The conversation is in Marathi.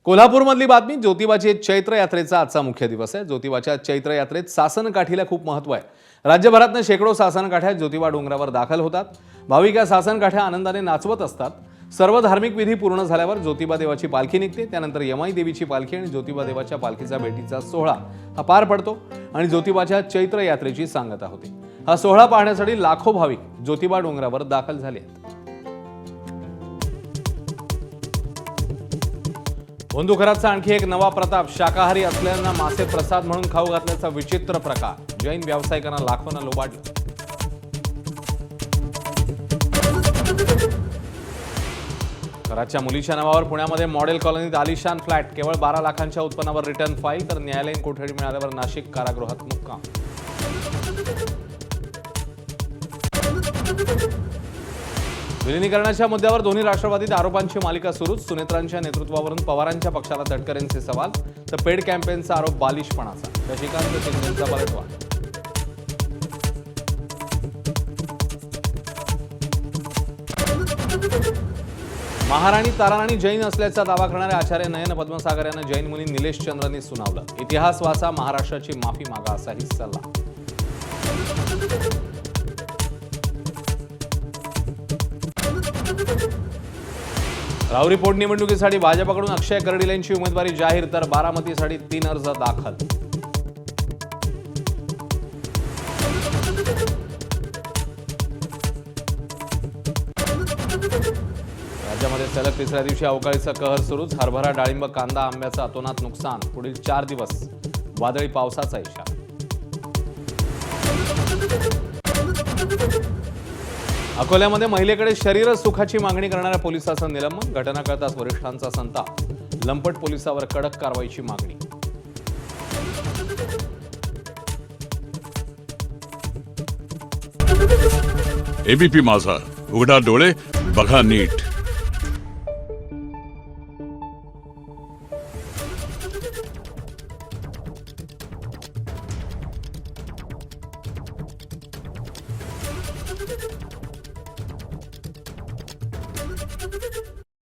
कोल्हापूरमधली बातमी. ज्योतिबाची चैत्र यात्रेचा आजचा मुख्य दिवस आहे. ज्योतिबाच्या चैत्र यात्रेत सासनकाठीला खूप महत्त्व आहे. राज्यभरातून शेकडो सासनकाठ्या ज्योतिबा डोंगरावर दाखल होतात. भाविक या सासनकाठ्या आनंदाने नाचवत असतात. सर्व धार्मिक विधी पूर्ण झाल्यावर ज्योतिबा देवाची पालखी निघते. त्यानंतर यमाई देवीची पालखी आणि ज्योतिबा देवाच्या पालखीचा भेटीचा सोहळा हा पार पडतो आणि ज्योतिबाच्या चैत्र यात्रेची सांगता होते. हा सोहळा पाहण्यासाठी लाखो भाविक ज्योतिबा डोंगरावर दाखल झाले आहेत. बंधुखराचा आणखी एक नवा प्रताप. शाकाहारी असलेल्यांना मासे प्रसाद म्हणून खाऊ घातल्याचा विचित्र प्रकार. जैन व्यावसायिकांना लाखोंना लोबाडलं. घराच्या मुलीच्या नावावर पुण्यामध्ये मॉडेल कॉलनीत आलिशान फ्लॅट. केवळ 12 लाखांच्या उत्पन्नावर रिटर्न फाईल तर न्यायालयीन कोठडी मिळाल्यावर नाशिक कारागृहात मुक्काम. विलिनीकरणाच्या मुद्द्यावर दोन्ही राष्ट्रवादीत आरोपांची मालिका सुरूच. सुनेत्रांच्या नेतृत्वावरून पवारांच्या पक्षाला तटकरेंचे सवाल तर पेड कॅम्पेनचा आरोप बालिशपणाचा. शशिकांत शिंदेंचा पलटवार. महाराणी ताराराणी जैन असल्याचा दावा करणाऱ्या आचार्य नयन पद्मसागर यांना जैन मुनी निलेश चंद्रनी सुनावलं. इतिहास वाचा, महाराष्ट्राची माफी मागा असाही सल्ला. राहुरी पोटनिवडणुकीसाठी भाजपकडून अक्षय कर्डिल यांची उमेदवारी जाहीर तर बारामतीसाठी 3 अर्ज दाखल. राज्यामध्ये सलग तिसऱ्या दिवशी अवकाळीचा कहर सुरूच. हरभरा, डाळिंब, कांदा, आंब्याचं अतोनात नुकसान. पुढील 4 दिवस वादळी पावसाचा इशारा. अकोल्यामध्ये महिलेकडे शरीर सुखाची मागणी करणाऱ्या पोलिसाचं निलंबन. घटना कळताच वरिष्ठांचा संताप. लंपट पोलिसावर कडक कारवाईची मागणी. एबीपी माझा, उघडा डोळे बघा नीट.